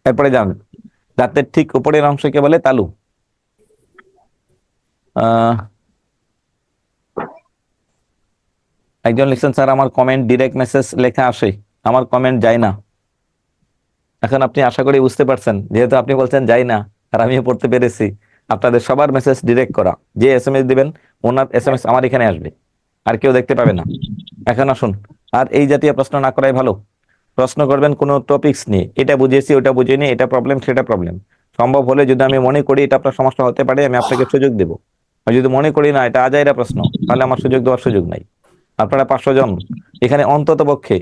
এরপরে যান, দাঁতের ঠিক উপরের অংশকে বলে তালু। আহ একজন লিখছেন স্যার আমার কমেন্ট ডিরেক্ট মেসেজ লেখা আসে, আমার কমেন্ট যায় না। এখন আপনি আশা করি বুঝতে পারছেন, যেহেতু আপনি বলছেন যাই না আর আমিও পড়তে পেরেছি, আপনাদের সবার মেসেজ ডিরেক্ট করা, যে এসএমএস দিবেন ওনার এসএমএস আমার এখানে আসবে, আর কেউ দেখতে পাবে না। এখন আসুন, আর এই জাতীয় প্রশ্ন না করাই ভালো। প্রশ্ন করবেন কোনো টপিকস নিয়ে, এটা বুঝিয়েছি ওটা বুঝিনি, এটা প্রবলেম সেটা প্রবলেম। সম্ভব হলে যদি আমি মনে করি এটা আপনার সমস্যা হতে পারে, আমি আপনাকে সুযোগ দেবো। আর যদি মনে করি না এটা আজাইরা প্রশ্ন, তাহলে আমার সুযোগ দেওয়ার সুযোগ নাই। আপনারা 500 জন এখানে অন্তত পক্ষে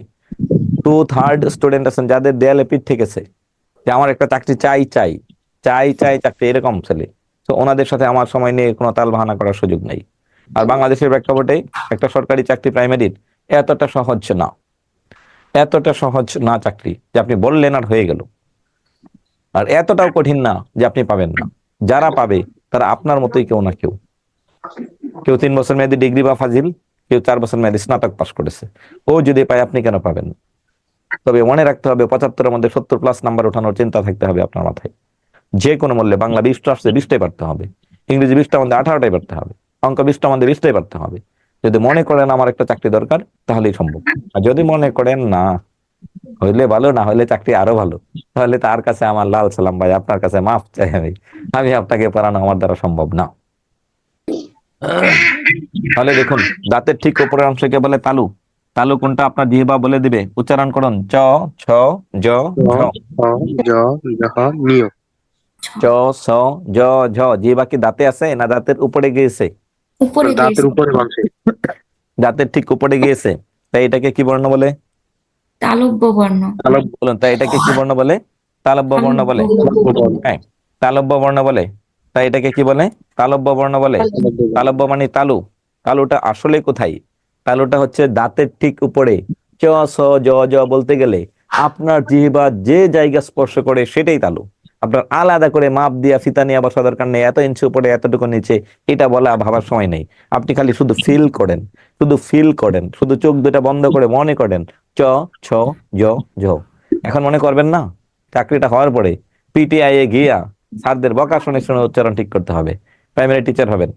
2/3 স্টুডেন্ট আছেন যাদের দেয়ালে পিঠ ঠেকেছে যে আমার একটা চাকরি চাই চাই চাই চাই চাকরি, এরকম ছেলে। তো ওনাদের সাথে আমার সময় নিয়ে কোনো তাল বাহানা করার সুযোগ নাই। আর বাংলাদেশের প্রেক্ষাপটে একটা সরকারি চাকরি প্রাইমারির এতটা সহজ না, এতটা সহজ না চাকরি যে আপনি বললেন আর হয়ে গেল। আর এতটাও কঠিন না যে আপনি পাবেন না। যারা পাবে তারা আপনার মতোই কেউ না কেউ। কেউ 3 বছর মেয়াদী ডিগ্রি বা ফাজিল, কেউ 4 বছর মেয়াদী স্নাতক পাশ করেছে। ও যদি পায় আপনি কেন পাবেন না? তবে মনে রাখতে হবে 75-এর মধ্যে 70+ নাম্বার ওঠানোর চিন্তা থাকতে হবে আপনার মাথায়। যে কোনো মূল্যে বাংলা 20টা আসছে 20টাই পারতে হবে, ইংরেজি 20টার মধ্যে 18টাই পারতে হবে, অঙ্ক 20টার মধ্যে 20টাই পারতে হবে। যদি মনে করেন আমার একটা চাকরি দরকার তাহলেই সম্ভব। আর যদি মনে করেন না হইলে ভালো, না হইলে চাকরি আরো ভালো, তাহলে তার কাছে আমার লাল সালাম ভাই, আপনার কাছে মাফ চাই আমি। আমি আপনাকে পড়ানো আমার দ্বারা সম্ভব না। তাহলে দেখুন, দাঁতের ঠিক উপরের অংশকে বলে তালু। তালু কোনটা আপনার জিহ্বা বলে দিবে, উচ্চারণ করুন। চ, ছ, জ, ঝ। নিয়। চ, ছ, জ, ঝ। জিহ্বা কি দাঁতে আছে না দাঁতের উপরে গিয়েছে? দাঁতের উপরে মাংসে। দাঁতের ঠিক উপরে গিয়েছে, তাই এটাকে কি বর্ণ বলে? তালব্য বর্ণ। বলুন, তাই এটাকে কি বর্ণ বলে? তালব্য বর্ণ বলে। হ্যাঁ, তালব্য বর্ণ বলে। তাই এটাকে কি বলে? তালব্য বর্ণ বলে। তালব্য মানে তালু। তালুটা আসলে কোথায়? তালুটা হচ্ছে দাঁতের ঠিক উপরে। চ, ছ, জ, জ বলতে গেলে আপনার জিহ্বা যে জায়গা স্পর্শ করে সেটাই তালু। আপনার আলাদা করে মাপ দিয়া ফিতা নিয়ে বসা দরকার নেই, এত ইঞ্চি উপরে এতটুকু নিচে, এটা বলা ভাবার সময় নেই। আপনি খালি শুধু ফিল করেন, শুধু ফিল করেন, শুধু চোখ দুটা বন্ধ করে মনে করেন চ, ছ, জ, ঝ। এখন মনে করবেন না, চাকরিটা হওয়ার পরে পিটিআই এ গিয়া স্যারদের বকা শুনে শুনে উচ্চারণ ঠিক করতে হবে। প্রাইমারি টিচার হবেন,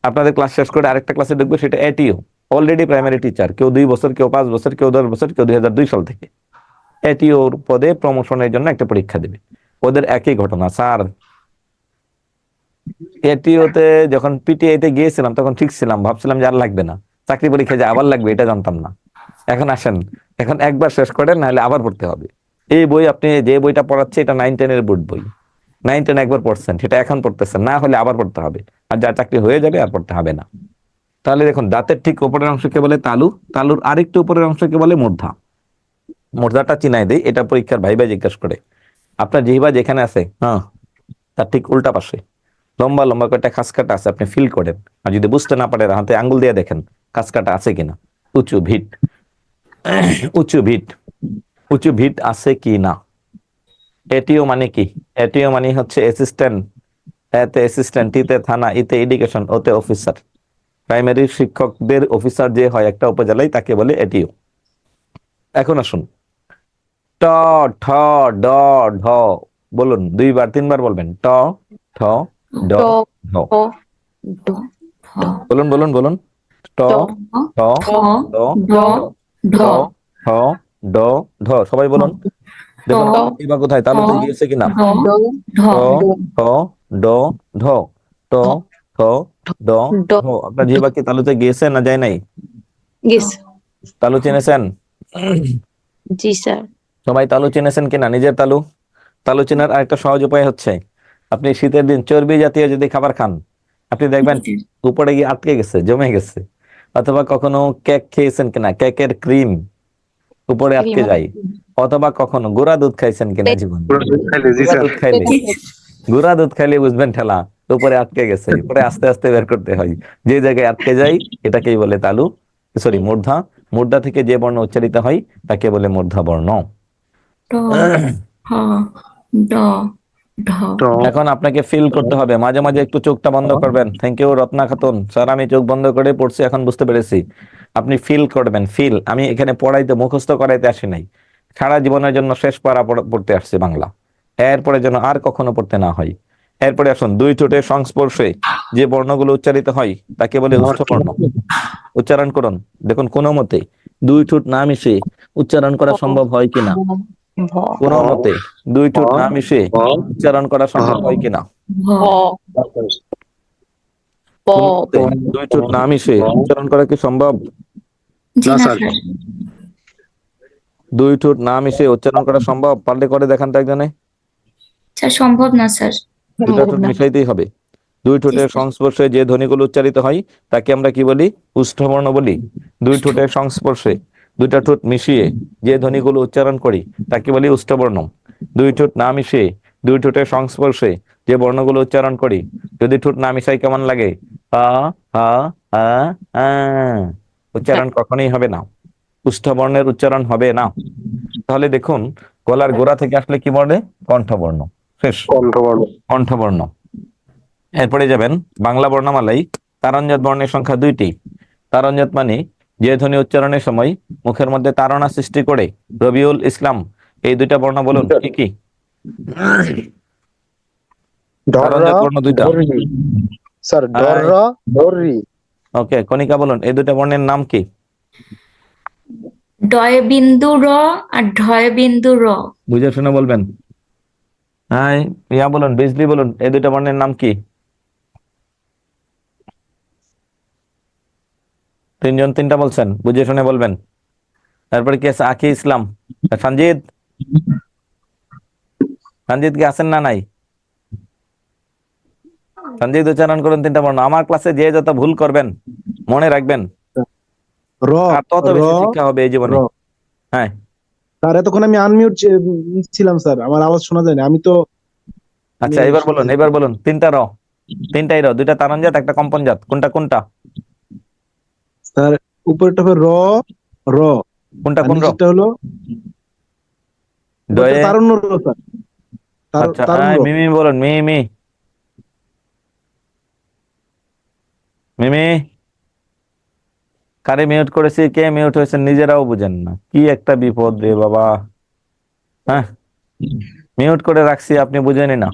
আপনাদের ক্লাস শেষ করে আরেকটা ক্লাসে ঢুকবে, সেটা এটিও। অলরেডি প্রাইমারি টিচার, কেউ 2 বছর, কেউ 5 বছর, কেউ 10 বছর, কেউ 2002 সাল থেকে এটিওর পদে প্রমোশনের জন্য একটা পরীক্ষা দেবে। ওদের একই ঘটনা স্যার। এটিওতে যখন পিটিআই তে গিয়েছিলাম তখন ঠিক ছিলাম, ভাবছিলাম যে আর লাগবে না, চাকরি পরীক্ষা যে আবার লাগবে এটা জানতাম না। এখন আসেন, এখন একবার শেষ করেন, নাহলে আবার পড়তে হবে। এই বই, আপনি যে বইটা পড়াচ্ছে এটা 9-10 এর বোর্ড বই। 9-10 একবার পড়ছেন, সেটা এখন পড়তেছেন না, হলে আবার পড়তে হবে। আর যার চাকরি হয়ে যাবে আর পড়তে হবে না। তাহলে দেখুন, দাঁতের ঠিক উপরের অংশকে বলে তালু। তালুর আরেকটু উপরের অংশকে বলে মূর্ধা। মূর্ধাটা চিনাই দেই, এটা পরীক্ষার ভাইবা জিজ্ঞাসা করে। আপনার জিহ্বা যেখানে আছে, হ্যাঁ, তার ঠিক উল্টা পাশে লম্বা লম্বা কয়েকটা খাসকাটা আছে, আপনি ফিল করেন। আর যদি বুঝতে না পারেন হাতে আঙ্গুল দিয়ে দেখেন খাসকাটা আছে কিনা। উঁচু ভিট, উঁচু ভিট, উঁচু ভিট আছে কি না। এটিও মানে কি? এটিও মানে হচ্ছে অ্যাসিস্ট্যান্ট। এতে অ্যাসিস্ট্যান্ট, টিতে থানা, ইতে এডুকেশন, ওতে অফিসার। প্রাইমারি শিক্ষকদের অফিসার যে হয় একটা উপজেলায় তাকে বলে এটিও। এখন আসুন, ট, ঠ, ড, ঢ। বলুন, 2বার 3বার বলবেন। ট, ঠ, ড, ঢ। বলুন বলুন বলুন। ট, ঠ, ড, ঠ, ঠ, ড, ঢ। সবাই বলুন। দেখুন এবার কোথায়, তালুতে গিয়েছে কিনা। ট, ঠ, ড, ঢ। ট, ঠ, ড, ঢ। আপনার জিহ্বা কি তালুতে গিয়েছে না যায় নাই? তালু চিনেছেন? জি স্যার। সবাই তালু চিনেছেন কিনা, নিজের তালু? তালু চেনার আরেকটা সহজ উপায় হচ্ছে, আপনি শীতের দিন চর্বি জাতীয় যদি খাবার খান, আপনি দেখবেন উপরে গিয়ে আটকে গেছে, জমে গেছে। অথবা কখনো কেক খেয়েছেন কিনা, কেকের ক্রিম উপরে আটকে যায়। অথবা কখনো গুঁড়া দুধ খাইছেন কিনা জীবন, গুঁড়া দুধ খাইলে, গুঁড়া দুধ খাইলে বুঝবেন ঠেলা উপরে আটকে গেছে, পরে আস্তে আস্তে বের করতে হয়। যে জায়গায় আটকে যায় এটাকেই বলে তালু, সরি মূর্ধা। মূর্ধা থেকে যে বর্ণ উচ্চারিত হয় তাকে বলে মূর্ধা বর্ণ। এখন আপনাকে ফিল করতে হবে, মাঝে মাঝে একটু চোখটা বন্ধ করবেন। Thank you Ratna Khatun. Sir আমি চোখ বন্ধ করে পড়ছি, এখন বুঝতে পেরেছি। আপনি ফিল করবেন, ফিল। আমি এখানে পড়াইতে মুখস্থ করাইতে আসি নাই, সারা জীবনের জন্য শেষ পারা পড়তে আসছে বাংলা, এরপরে যেন আর কখনো পড়তে না হয়। এরপরে আসুন, দুই ঠোঁটের সংস্পর্শে যে বর্ণগুলো উচ্চারিত হয় তাকে বলে উষ্ঠ বর্ণ। উচ্চারণ করুন, দেখুন কোনো মতে দুই ঠোঁট না মিশে উচ্চারণ করা সম্ভব হয় কিনা, ভ কোনো মতে দুই ঠোঁট না মিশে ভ উচ্চারণ করা সম্ভব হয় কিনা, ভ প কোনো মতে দুই ঠোঁট না মিশে উচ্চারণ করা কি সম্ভব? জি না, না স্যার। স্যার। দুই ঠোঁট না মিশে উচ্চারণ করা সম্ভব? পারলে করে দেখান তো একজনে। স্যার সম্ভব না স্যার। দুটা ঠোঁট মিশাইতেই হবে। দুই ঠোঁটের স্যার। সংস্পর্শে যে ধ্বনিগুলো উচ্চারিত হয় তাকে আমরা কি বলি? উষ্ঠবর্ণ বলি। দুই ঠোঁটের সংস্পর্শে দুইটা ঠোঁট মিশিয়ে যে ধ্বনিগুলো উচ্চারণ করি তাকে বলি উষ্ঠবর্ণ। দুই ঠোঁট না মিশিয়ে দুই ঠোঁটের সংস্পর্শে যে বর্ণগুলো উচ্চারণ করি, যদি ঠোঁট না মিশাই কেমন লাগে? আ আ আ আ। উচ্চারণ কখনোই হবে না, উষ্ঠবর্ণের উচ্চারণ হবে না। তাহলে দেখুন, গলার গোড়া থেকে আসলে কি বর্ণে? কণ্ঠবর্ণ। শেষ, কণ্ঠবর্ণ। কণ্ঠবর্ণ। এরপরে যাবেন বাংলা বর্ণমালাই তারণ্যত বর্ণের সংখ্যা 2টি। তারণ্যত মানে যে ধ্বনি উচ্চারণের সময় মুখের মধ্যে তাড়না সৃষ্টি করে। রবিউল ইসলাম, এই দুইটা বর্ণ বলুন কি কি? ঢররা, তারণ্যত বর্ণ দুইটা। ঢররি। স্যার, ঢররা, ঢররি। ওকে, কণিকা বলুন এই দুইটা বর্ণের নাম কি? ডয় বিন্দু র আর ঢয় বিন্দু র। বুঝে শুনে বলবেন। হ্যাঁ, ইয়া বলুন, বিজলি বলুন এই দুইটা বর্ণের নাম কি? তিনজন তিনটা বলছেন, বুঝে শুনে বলবেন। তারপরে কি আছে? আকি ইসলাম, সঞ্জিত। সঞ্জিত কি আছেন না নাই? সঞ্জিত উচ্চারণ করুন তিনটা বর্ণ। আমার ক্লাসে যে যত ভুল করবেন মনে রাখবেন র, আর তত র, বেশি শিক্ষা হবে এই র। জীবনে। হ্যাঁ, স্যার, এতক্ষণ আমি আনমিউট ছিলাম স্যার, আমার আওয়াজ শোনা যায় না। আমি তো আচ্ছা এবার বলুন, এবার বলুন তিনটা র। তিনটাই র, দুইটা তারণজাত একটা কম্পনজাত, কোনটা কোনটা? স্যার, উপরেরটা হবে র, র। কোনটা আর কোন র? নিচেরটা হলো ডয়ে। তারুণ্য র স্যার। আচ্ছা, তারুণ্য র। মিমি বলুন, মিমি। মিমি, কারে মিউট করেছি, কে মিউট হয়েছে নিজেরাও বুঝেন না, কি একটা বিপদ রে বাবা। হ্যাঁ, মিউট করে রাখছি, আপনি বুঝেনি না।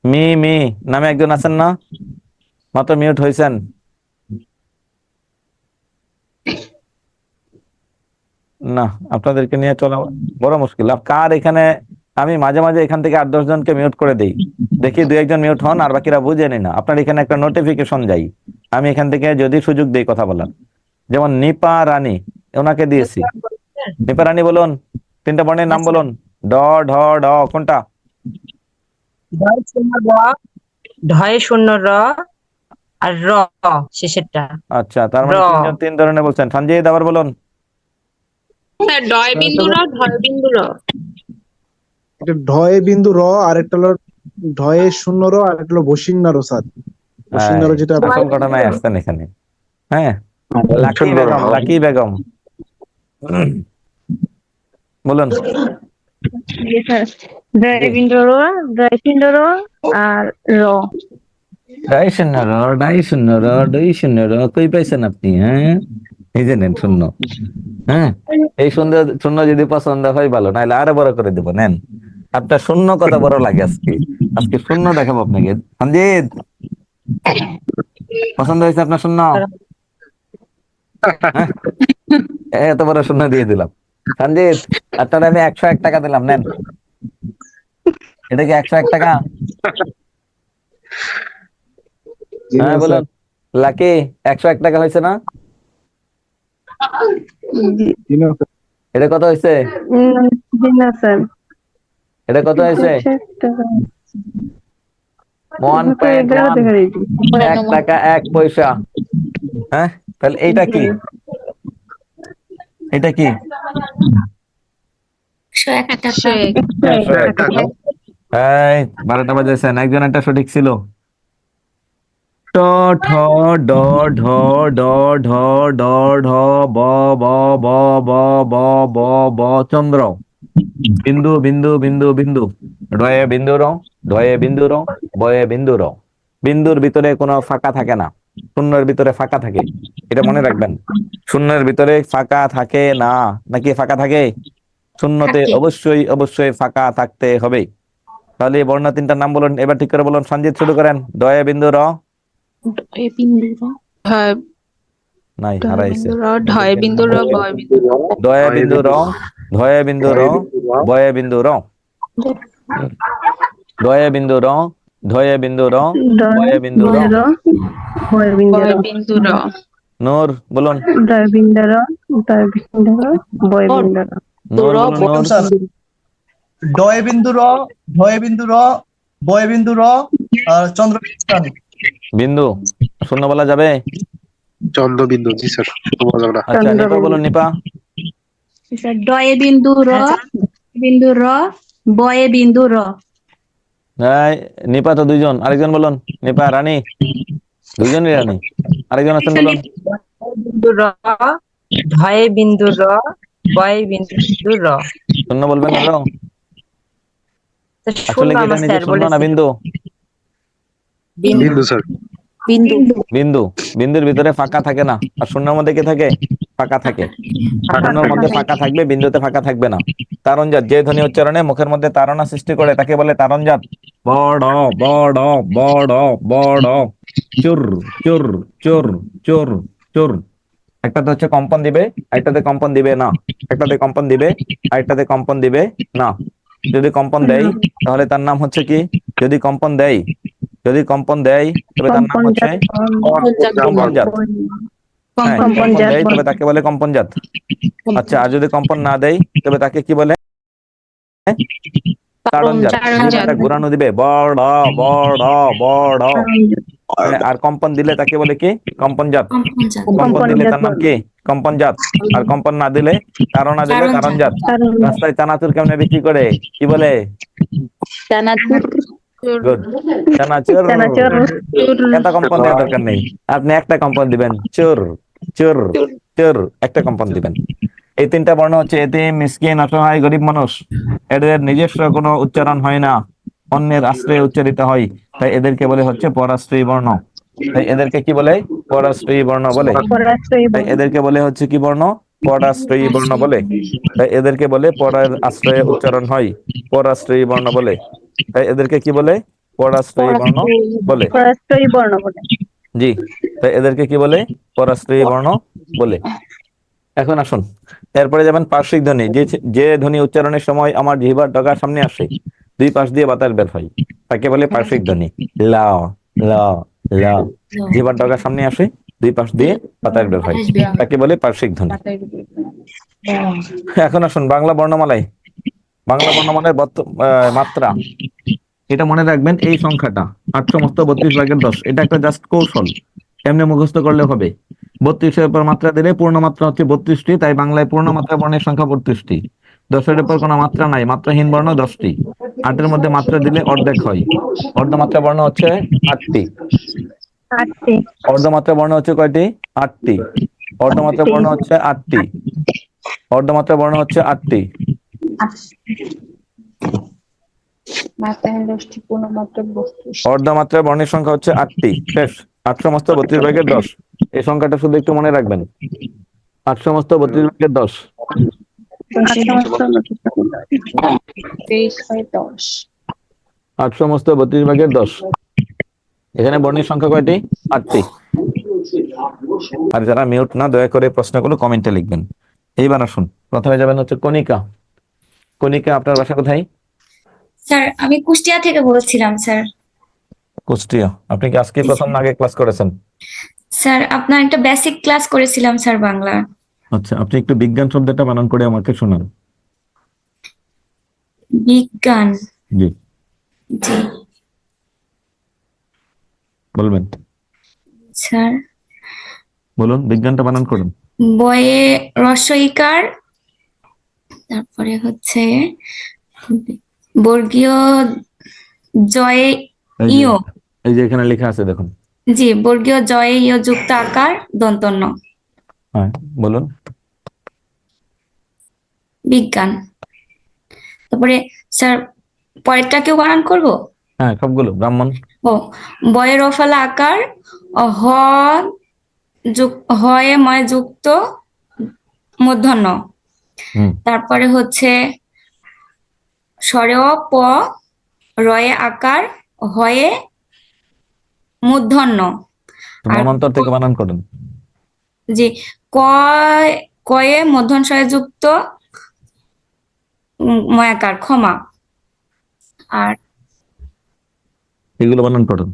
মি মি নামে একজন আছেন না, মাত্র মিউট হয়েছেন। না, আপনাদেরকে নিয়ে চলা বড় মুশকিল। কার এখানে আমি মাঝে মাঝে এখান থেকে 8-10 জনকে মিউট করে দেই, দেখি 2-1 জন মিউট হন আর বাকিরা বুঝেনি না। আপনার এখানে একটা নোটিফিকেশন যাই, আমি এখান থেকে যদি সুযোগ দেই কথা বলার। যেমন নিপা রানী, ওনাকে দিয়েছি। নিপা রানী বলুন তিনটা বর্ণের নাম বলুন। ড ঢ ড, কোনটা? ঢয় শূন্য র, ঢয় শূন্য র আর র শেষেরটা। আচ্ছা, তার মানে র। তিনজন তিন ধরনের বলছেন। সঞ্জিত আবার বলুন। স্যার ডয় বিন্দু র, ঢয় বিন্দু র। একটা ঢয়ে বিন্দু র, আর একটা হলো ঢয়ে শূন্য র, আর একটা হলো বসিন্না র স্যার। বসিন্না র যেটা আসল ঘটনায় আসতেন এখানে। হ্যাঁ, লাকি বেগম, লাকি বেগম বলুন। ডয় বিন্দু র, ডয় বিন্দু র আর র। 2.5 র, 2.5 র, 2 র, কই পাইছেন আপনি? হ্যাঁ, এই যে নেন শূন্য। হ্যাঁ, এই সুন্দর শূন্য যদি পছন্দ হয় ভালো, নাহলে আরো বড় করে দেবো, নেন। আপনার শূন্য কত বড় লাগে আজকে, আজকে শূন্য দেখাবো আপনাকে। সঞ্জিত, পছন্দ হয়েছে আপনার শূন্য? হ্যাঁ, এত বড় শূন্য দিয়ে দিলাম। সঞ্জিত, আপনার আমি 101 টাকা দিলাম, নেন। এটা কি 101 টাকা? হ্যাঁ বলুন, লাকি 101 টাকা হয়েছে না? এটা কত হয়েছে? না স্যার, এটা কত হয়েছে? 1.1, 1 টাকা 1 পয়সা। হ্যাঁ, তাহলে এইটা কি? এটা কি? 101 টাকা। 101 টাকা। এই 12টা বাজাইছেন, একজন একটা সঠিক ছিল। ট ঠ ড ঢ ড ঢ ড ঢ ব ব ব ব ব ব ব চন্দ্র। বিন্দু বিন্দু বিন্দু বিন্দু, ঢয়ে বিন্দু র, ঢয়ে বিন্দু র, বয়ে বিন্দু র। বিন্দুর ভিতরে কোনো ফাঁকা থাকে না, শূন্যের ভিতরে ফাঁকা থাকে, এটা মনে রাখবেন। শূন্যের ভিতরে ফাঁকা থাকে না, নাকি ফাঁকা থাকে? শূন্যতে থাকে। অবশ্যই অবশ্যই ফাঁকা থাকতে হবে। তাহলে এই বর্ণ তিনটার নাম বলুন, এবার ঠিক করে বলুন। সঞ্জিত শুরু করেন। ডয়ে বিন্দু র, ডয়ে বিন্দু র, ঢয় নাই ঢয় হারাইছে। বিন্দু র, ঢয় বিন্দু র, বয় বিন্দু র। ডয়ে বিন্দু র, ধয়ে বিন্দু র, বয়ে বিন্দু র, ডয়ে বিন্দু র, ধয়ে বিন্দু র, বয়ে বিন্দু র। ডয় বয়বিন্দর বয় বিন্দু র। নূর বলুন, ডয়বিন্দর ডয়বিন্দর বয়বিন্দর নূর বলুন, নূর। স্যার ডয় বিন্দু র, ঢয় বিন্দু র, বয় বিন্দু র, আর চন্দ্রবিন্দু স্যার। বিন্দু শূন্য বলা যাবে? চন্দ্রবিন্দু, জি স্যার, বলা যাবে না। আচ্ছা, নিপা বলুন, নিপা। স্যার ডয়ে বিন্দু র, বিন্দু র, বয়ে বিন্দু র। এই, নিপা তো দুইজন, আরেকজন বলুন। নিপা রানী, দুইজনই রানী। আরেকজন আছেন বলুন। বিন্দু র, ঢয়ে বিন্দু র, বয়ে বিন্দু র। শূন্য বলবেন না তো? আসলে শূন্য কি এটা আমার নিজে স্যার শূন্য না বলেছে। বিন্দু? বিন্দু স্যার। বিন্দু বিন্দু, বিন্দুর ভিতরে ফাঁকা থাকে না, আর শূন্যের মধ্যে কি থাকে? ফাঁকা থাকে। শূন্যের মধ্যে ফাঁকা থাকবে, বিন্দুতে ফাঁকা থাকবে না। তারণজাত, যে ধ্বনি উচ্চারণে মুখের মধ্যে তাড়না সৃষ্টি করে তাকে বলে তারণজাত। বড় বড় বড় বড়, চুর চুর চুর চুর চুর। একটাতে হচ্ছে কম্পন দিবে, একটাতে কম্পন দিবে না। একটাতে কম্পন দিবে, আরেকটাতে কম্পন দিবে না। যদি কম্পন দেয় তাহলে তার নাম হচ্ছে কি? যদি কম্পন দেয়, যদি কম্পন দেয় তবে তার নাম হচ্ছে কম্পনজাত। হ্যাঁ, যদি কম্পন দেয় তবে তাকে বলে কম্পনজাত। আচ্ছা, আর যদি কম্পন না দেয় তবে তাকে কি বলে? তাড়নজাত। তাড়নজাত। এটা ঘোরানো দিবে, বড় বড় বড়। হ্যাঁ, আর কম্পন দিলে তাকে বলে কি? কম্পনজাত। কম্পনজাত। কম্পন দিলে তার নাম কি? কম্পনজাত। আর কম্পন না দিলে, তাড়না দিলে তাড়নজাত। রাস্তায় চানাচুর কেমনে বিক্রি করে, কি বলে? গুড, চানাচুর। এত কম্পন দেওয়ার দরকার নেই, আপনি একটা কম্পন দিবেন, চুর চুর চুর, একটা কম্পন দিবেন। এই তিনটা বর্ণ হচ্ছে এতিম, মিসকিন, অসহায়, গরিব মানুষ। এদের নিজস্ব কোনো উচ্চারণ হয় না, অন্যের আশ্রয়ে উচ্চারিত হয়, তাই এদেরকে বলে হচ্ছে পরাশ্রয়ী বর্ণ। তাই এদেরকে কি বলে? পরাশ্রয়ী বর্ণ বলে। তাই এদেরকে বলে হচ্ছে কি বর্ণ? পরাশ্রয়ী বর্ণ বলে। তাই এদেরকে বলে পরের আশ্রয়ে উচ্চারণ হয়, পরাশ্রয়ী বর্ণ বলে। তাই এদেরকে কি বলে? পরাশ্রয়ী বর্ণ বলে। পরাশ্রয়ী বর্ণ বলে। জি, তাই এদেরকে কি বলে? পরাশ্রয়ী বর্ণ বলে। এখন আসুন, এরপরে যাবেন পার্শ্বিক ধ্বনি। যে যে ধ্বনি উচ্চারণের সময় আমার জিহ্বার ডগার সামনে আসে, দুই পাশ দিয়ে বাতাস বের হয়, তাকে বলে পার্শ্বিক ধ্বনি। লা লা লা, জিহ্বার ডগার সামনে আসে, দুই পাশ দিয়ে বাতাস বের হয়, তাকে বলে পার্শ্বিক ধ্বনি। এখন আসুন বাংলা বর্ণমালায়। বাংলা বর্ণমালায় মাত্রা, এটা মনে রাখবেন, এই সংখ্যাটা 832/10। এটা একটা জাস্ট কৌশল, এমনি মুখস্থ করলে হবে। 32-এর উপর মাত্রা দিলে পূর্ণ মাত্রা হচ্ছে 32টি, তাই বাংলায় পূর্ণ মাত্রা বর্ণের সংখ্যা 32টি। 10-এর উপর কোনো মাত্রা নাই, মাত্রাহীন বর্ণ 10টি। 8-এর মধ্যে মাত্রা দিলে অর্ধেক হয়। অর্ধমাত্রা বর্ণ হচ্ছে 8টি। অর্ধমাত্রা বর্ণ হচ্ছে কয়টি? 8টি। অর্ধমাত্রা বর্ণ হচ্ছে 8টি। অর্ধমাত্রা বর্ণ হচ্ছে 8টি। অর্ধমাত্রা বর্ণের সংখ্যা হচ্ছে 8টি। শেষ। 832/10। এই সংখ্যাটা শুধু একটু মনে রাখবেন, 832/10। 832/10। এখানে বর্ণের সংখ্যা কয়টি? 8টি। আর যারা মিউট না, দয়া করে প্রশ্নগুলো কমেন্টে লিখবেন। এইবার আসুন, প্রথমে যাবেন হচ্ছে কণিকা। কণিকা, আপনার বাসা কোথায়? স্যার আমি কুষ্টিয়া থেকে বলছিলাম স্যার। কুষ্টিয়া। আপনি কি আজকে প্রথম না আগে ক্লাস করেছেন? স্যার আপনার একটা বেসিক ক্লাস করেছিলাম স্যার বাংলা। আচ্ছা, আপনি একটু বিজ্ঞান শব্দটা বানান করে আমাকে শোনান। বিজ্ঞান। জি, জি বলবেন। স্যার। বলুন, বিজ্ঞানটা বানান করুন। বয়ে রস্বইকার, তারপরে হচ্ছে বর্গীয় জয়ে এই যে, ইয়। এই যে এখানে লেখা আছে দেখুন। জি, বর্গীয় জয়ে ইয় যুক্ত আকার দন্তন্য। হ্যাঁ, বলুন। বিজ্ঞান। তারপরে স্যার পরেরটা কেউ বানান করবো? হ্যাঁ, সবগুলো ব্রাহ্মণ। ও, বয়ে রফলা আকার, হ হয়ে ময় যুক্ত মূর্ধন্য, হুম তারপরে হচ্ছে স্বরে প, রয়ে আকার, হয়ে মূর্ধন্য। আর মনন্তর থেকে বানান করেন। জি, কয়, কয়ে মূর্ধন্য যুক্ত ময়াকার, ক্ষমা। আর এগুলো বানান করেন।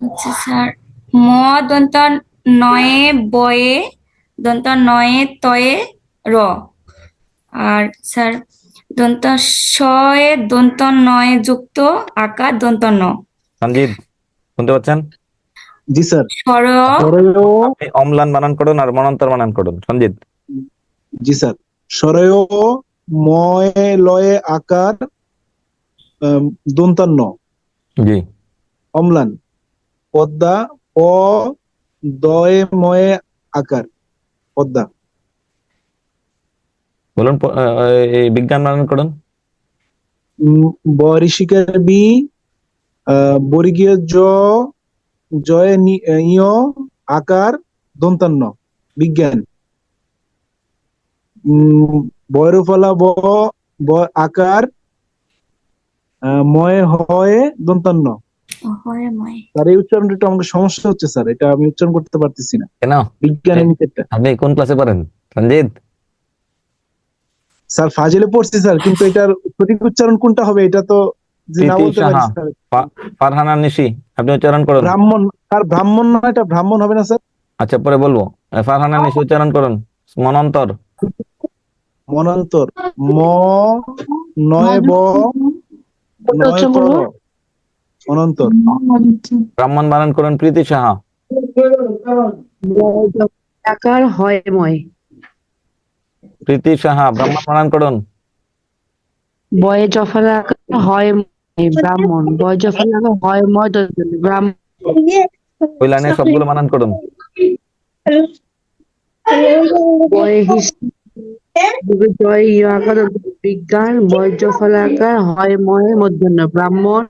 হচ্ছে স্যার ম দন্ত নয়ে বয়ে, দন্ত নয়ে তয়ে র। আর স্যার দন্ত শয়ে দন্ত নয়ে যুক্ত আকার দন্ত ন। সঞ্জিত শুনতে পাচ্ছেন? জি স্যার। স্বর স্বরেয়, আপনি অম্লান বানান করুন আর মনন্তর বানান করুন সঞ্জিত। জি স্যার, স্বরেয় ময়ে লয়ে আকার দন্তান্ন, জি অম্লান। পদ্মা প দয়ে ময়ে আকার, পদ্মা। বলুন এই বিজ্ঞান বানান করুন। ঋষিকার বি, বর্গীয় জ, জয়ে ইয় আকার দন্তান্ন, বিজ্ঞান। বয়রফলা ব, আকার ময়ে হয়ে দন্তান্ন। হয়ে ময়। স্যার এই উচ্চারণটা একটু আমাকে সমস্যা হচ্ছে স্যার, এটা আমি উচ্চারণ করতে পারতেছি না, কেন? বিজ্ঞানের নিচেরটা। আপনি কোন ক্লাসে পড়েন সঞ্জিত? স্যার ফাজিলে পড়ছি স্যার, কিন্তু এটার সঠিক উচ্চারণ কোনটা হবে এটা তো যে না প্রীতি বলতে পারি সাহা, স্যার। ফারহানা নিশি, আপনি উচ্চারণ করুন। ব্রাহ্মণ, আর ব্রাহ্মণ না, এটা ব্রাহ্মণ হবে না স্যার? আচ্ছা পরে বলবো। ফারহানা নিশি উচ্চারণ করুন। মনন্তর। মনান্তর ম নয় ব নয় তর, অনন্তর। ব্রাহ্মণ বানান করুন প্রীতি সাহা। আকার হয় ময়, প্রীতি সাহা ব্রাহ্মণ বানান করুন। বয়ে জফলা আকার হয় ময়, ব্রাহ্মণ। বয়ে জফলা আকার হয় ময় ব্রাহ্মণ। ওই লাইনে সবগুলো বানান করুন। বয়ে জয় ইয় আকার বিজ্ঞান। বয়ে জফলা আকার হয় ময় মধ্যাহ্ন, ব্রাহ্মণ।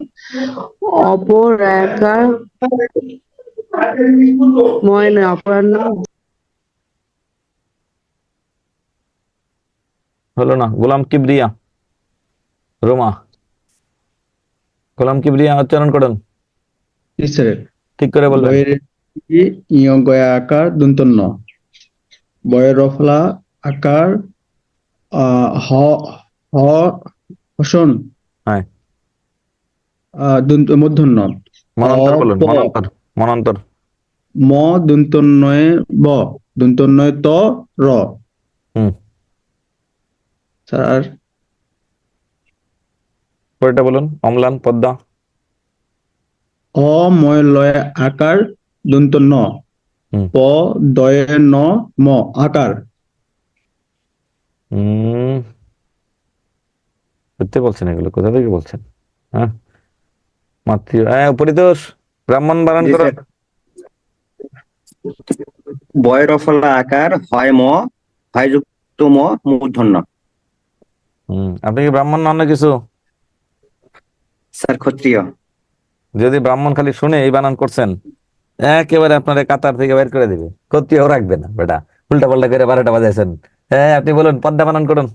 অপর আকার ময় নয়, অপরাহ্ন। হলো না? গোলাম কিবরিয়া, রোমা, গোলাম কিবরিয়া উচ্চারণ করুন ঠিক করে বলবেন। বয়ের ইয় গয়া আকার দন্তন্য, বয়ের রফলা আকার হ হ হসন, হ্যাঁ দন্ত মূর্ধন্য। মনন্তর বলুন। প, মনন্তর, মনন্তর। ম দন্তন্বয়ে ব, দন্তন্বয়ে ত র। হুম স্যার পরেরটা বলুন। অম্লান পদ্মা। অময় লয় আকার দন্তন্য, হুম প দয়ে ন ম আকার। হুম সত্যি বলছেন? এগুলো কোথা থেকে বলছেন? হ্যাঁ মাতৃ পরিতোষ ব্রাহ্মণ বানান জি করুন। স্যার। বয় রফলা আকার হয় ম, হয় যুক্ত ম মূর্ধন্য। আপনি কি ব্রাহ্মণ নন না কিছু? স্যার ক্ষত্রিয়। যদি ব্রাহ্মণ খালি শুনে এই বানান করছেন, একেবারে আপনার কাতার থেকে বের করে দিবে, ক্ষত্রিয়ও রাখবে না বেটা। উল্টা পাল্টা করে 12টা বাজাইছেন। হ্যাঁ আপনি বলুন, পদ্মা বানান করুন।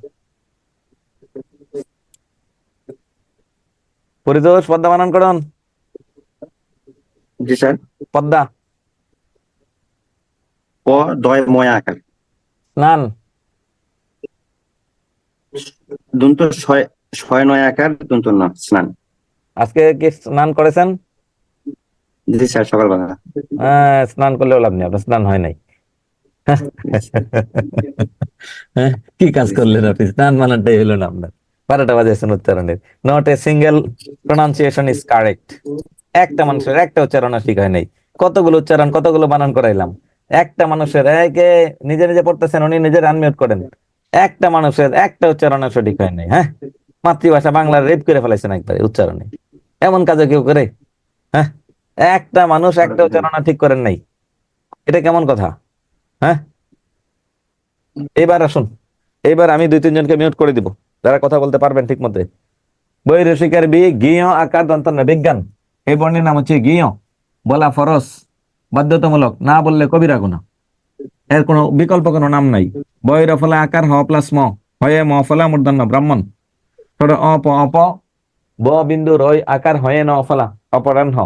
পরিতোষ পদ্মা বানান করুন। জি স্যার। পদ্মা। প দয় ময় আকার, স্নান। দন্ত ছয়, ছয় নয় আকার দন্তন্য, স্নান। আজকে কি স্নান করেছেন? জি স্যার, সকালবেলা। স্নান করলেও লাভ নেই, আপনার স্নান হয় নাই। হ্যাঁ, কি কাজ করলেন আপনি? স্নান মানানটাই হলো না আপনার। 12টা বাজাইছেন উচ্চারণের। Not a single pronunciation is correct. একটা মানুষের একটা উচ্চারণ ঠিক হয় নাই। কতগুলো উচ্চারণ, কতগুলো বানান করাইলাম। একটা মানুষের একে নিজে নিজে পড়তেছেন, উনি নিজের আনমিউট করেন। একটা মানুষের একটা উচ্চারণ সঠিক হয় নাই। হ্যাঁ, মাতৃভাষা বাংলা রেপ করে ফেলাইছেন একবারে উচ্চারণে। এমন কাজে কেউ করে? হ্যাঁ, একটা মানুষ একটা উচ্চারণ ঠিক করেন নাই, এটা কেমন কথা? হ্যাঁ, এবার আসুন। এবার আমি 2-3 জনকে মিউট করে দিব, যারা কথা বলতে পারবেন ঠিক মতে। বই রসিকার বি, গিয় আকার দন্তন্য, বিজ্ঞান। এই বর্ণের নাম হচ্ছে গিয়। বলা ফরজ, বাধ্যতামূলক, না বললে কবিরা গুনাহ। এর কোনো বিকল্প কোনো নাম নাই। বয় রফলা আকার হ প্লাস ম, হয়ে ম ফলা মূর্ধন্য ব্রাহ্মণ। ছোট অপ ব বিন্দু রয় আকার হয়ে ন ফলা অপরাহ্ন।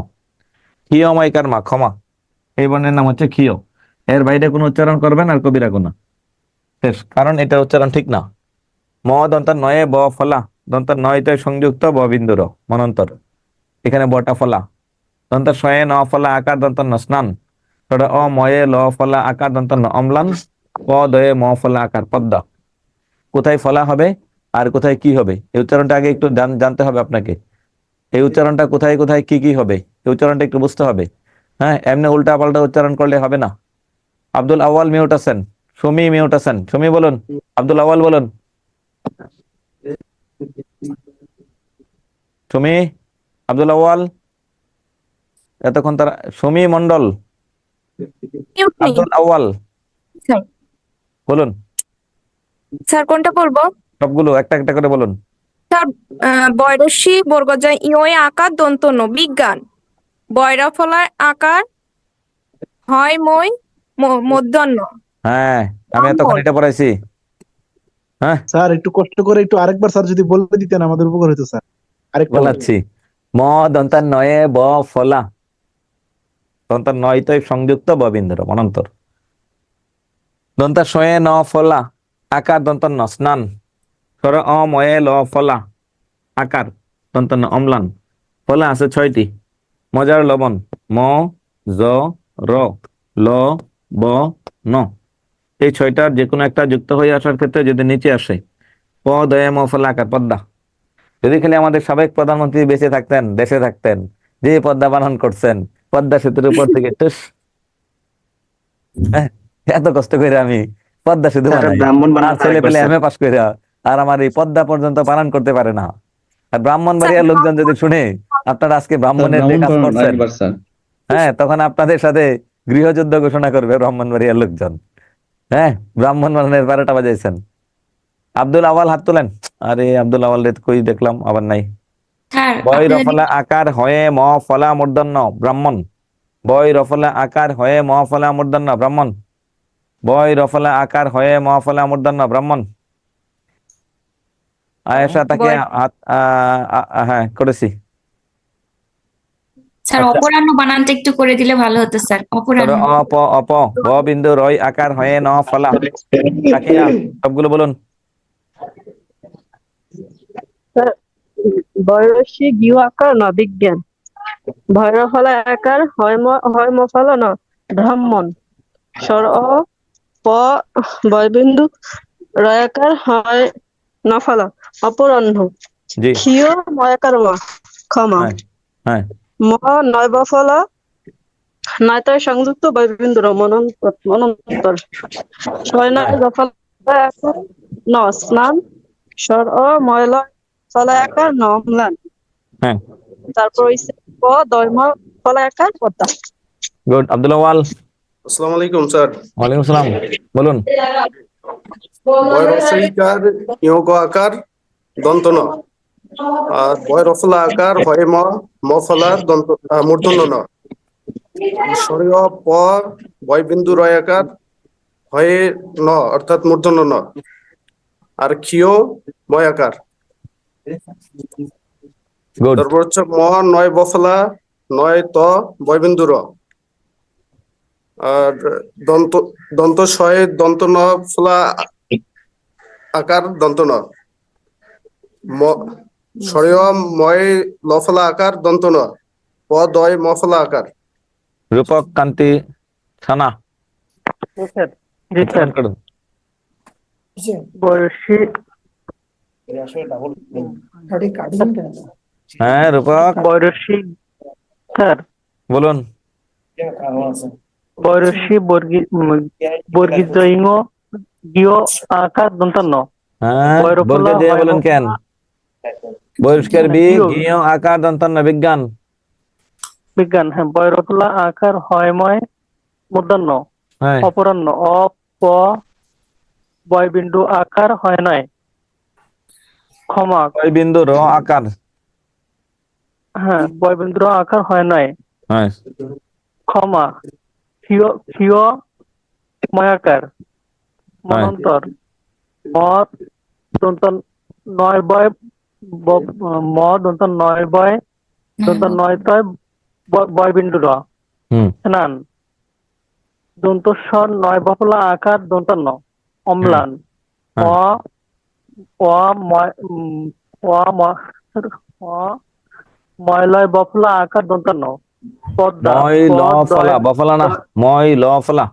ক্ষীয় ময়কার মা ক্ষমা, এই বর্ণের নাম হচ্ছে ক্ষীয়। এর বাইরে কোনো উচ্চারণ করবেন আর কবিরা গুণা শেষ, কারণ এটার উচ্চারণ ঠিক না। ম দন্ত নয়ে ব ফলা, দন্ত নয়তে সংযুক্ত ব বিন্দুর মনন্তর, এখানে বটা ফলা। দন্ত শয়ে ন ফলা আকার দন্ত ন স্নান। ছোট ময়ে ল ফলা আকার দন্ত ন অম্লান। প দয়ে ম ফলা আকার পদ্মা। কোথায় ফলা হবে আর কোথায় কি হবে এই উচ্চারণটা আগে একটু জানতে হবে আপনাকে। এই উচ্চারণটা কোথায় কোথায় কি কি হবে এই উচ্চারণটা একটু বুঝতে হবে। হ্যাঁ, এমনি উল্টা পাল্টা উচ্চারণ করলে হবে না। আব্দুল আওয়াল মিউট আছেন, সুমি মিউট আছেন, সুমি বলুন, আব্দুল আওয়াল বলুন, সুমি, আব্দুল আওয়াল, এতক্ষণ তারা সুমি মন্ডল, আব্দুল আওয়াল বলুন, স্যার কোনটা বলবো? সবগুলো একটা একটা করে বলুন। স্যার বয়রস্বী বর্গজয় ইয়ে আকার দন্ত ন বিজ্ঞান। বয়রা ফলার আকার হয় মই মধ্যাহ্ন। হ্যাঁ, আমি এতক্ষণ এটা পড়াইছি। হ্যাঁ, স্যার একটু কষ্ট করে একটু আরেকবার স্যার যদি বলে দিতেন আমাদের উপকার হতো স্যার। আরেকটা বলাচ্ছি। ম দন্তার নয়ে ব ফলা, দন্তার নয়তই সংযুক্ত ব বিন্দুর মনন্তর। দন্তার শয়ে ন ফলা আকার দন্তার ন স্নান। স্বর ময়ে ল ফলা আকার দন্তার ন অম্লান। ফলা আছে 6টি। মজার লবণ ম জ র ল ব ন, এই 6টার যে কোনো একটা যুক্ত হয়ে আসার ক্ষেত্রে যদি নিচে আসে প দয়ে ম ফলা আকার পদ্মা। যদি খালি আমাদের সাবেক প্রধানমন্ত্রী বেঁচে থাকতেন, দেশে থাকতেন, যে পদ্মা বানান করছেন, পদ্মা সেতুর উপর থেকে টুস, হ্যাঁ, এত কষ্ট করে আমি পদ্মা সেতু স্যার বানাই, ব্রাহ্মণ আর বানান ছেলে আরেকবার পেলে স্যার। এমএ পাস করে, আর আমার এই পদ্মা পর্যন্ত বানান করতে পারে না। আর ব্রাহ্মণবাড়িয়ার লোকজন যদি শুনে আপনারা আজকে স্যার ব্রাহ্মণের যে ব্রাহ্মণ কাজ বানান করছেন, আরেকবার স্যার। হ্যাঁ, তখন আপনাদের সাথে গৃহযুদ্ধ ঘোষণা করবে ব্রাহ্মণবাড়িয়ার লোকজন। হ্যাঁ, ব্রাহ্মণ বানানের 12টা বাজাইছেন। আব্দুল আওয়াল হাত তোলেন। আরে আব্দুল আওয়াল রে কই দেখলাম, আবার নাই। স্যার বয় আপনাদের রফলা আকার হয়ে ম ফলা মূর্ধন্য ব্রাহ্মণ। বয় রফলা আকার হয়ে ম ফলা মূর্ধন্য ব্রাহ্মণ। বয় রফলা আকার হয়ে ম ফলা মূর্ধন্য ব্রাহ্মণ। আয়েশা তাকে হ্যাঁ করেছি। স্যার আচ্ছা, অপরাহ্ন বানানটা একটু করে দিলে ভালো হতো স্যার, ধরো অপরাহ্ন। অপ ব বিন্দু রয় আকার হয়ে ন ফলা তাকিয়া, সবগুলো বলুন। বয়সী গৃহ আকার ন বিজ্ঞান। ভৈরব ফলা আকার হয় মফলা ন ব্রাহ্মণ। স্বর প বয়বিন্দু রয়াকার হয় নফলা অপরাহ্ন। জি, ক্ষীয় ময়াকার মা ক্ষমা। হ্যাঁ হ্যাঁ ম নয় বফলা নয়তয় সংযুক্ত বয়বিন্দুর মনন্তর। ছয় হ্যাঁ নয় দফলা আকার ন স্নান। স্বর ময়লা ফলা আকার ন অম্লান। হ্যাঁ, তারপর হইছে প দৈর্ম ফলা আকার পদ্মা। গুড। আব্দুল আওয়াল, আসসালামু আলাইকুম স্যার। ওয়ালাইকুম আসসালাম, বলুন। বয় রসইকার ইয়োগ আকার দন্ত ন, আর বয় রফলা আকার হয় ম ফলার দন্ত মূর্ধন্য ন। সরীয় প বয় বিন্দু রয় আকার হয়ে ন অর্থাৎ মূর্ধন্য ন। আর ক্ষীয় ময় আকার। গুড, তারপর হচ্ছে ম নয় বফলা নয় ত বয়বিন্দু র। আর দন্ত দন্ত শয়ে দন্ত ন ফলা আকার দন্ত ন। সরেয় ময় লফলা আকার দন্ত ন। প দয় মফলা আকার। রূপক কান্তি ছানা উচ্চারণ করুন। বয়সী হ্যাঁ, রূপক বয়সী স্যার বলুন। বয়সী বর্গীজ গৃহ আকার দন্তান্ন। হ্যাঁ, বয়রফলা বর্গে দিয়ে হয় বলুন কেন? বহিষ্কার বি গৃহ গিয় আকার দন্তান্ন বিজ্ঞান। বিজ্ঞান। হ্যাঁ, বয়রফলা আকার হয়ময় মধ্যাহ্ন হ্যাঁ, অপরাহ্ন। প বয়বিন্দু আকার হয় নয় ক্ষমা। ওই বিন্দু র আকার। হ্যাঁ, বয়বিন্দু আকার হয় নয় হ্যাঁ, ক্ষমা। ক্ষীয় ক্ষীয় ময়াকার মনন্তর ম দন্ত নয় বয় ম দন্ত নয় বয় দন্ত নয় তয় বয় বিন্দু র হুম স্নান দন্ত স্বর নয় বফলা আকার দন্ত ন অম্লান হ্যাঁ। ময়লয় বফলা আকার দন্ত ন পদ্মা মই ল ফলা বফলা না মই ল ফলা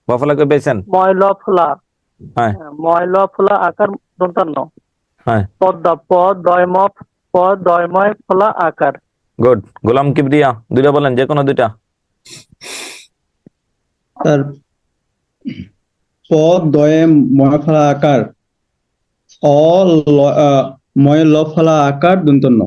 বফলা কে পেয়েছেন ময়ল ফলা হ্যাঁ ময়ল ফলা আকার দন্ত ন হ্যাঁ পদ্মা প দয়ময় ফলা আকার গুড গোলাম কিবরিয়া দুইটা বলেন যে কোনো দুইটা স্যার প দয়ে ময় ফলা আকার ময় ল ফলা আকার দন্তন্য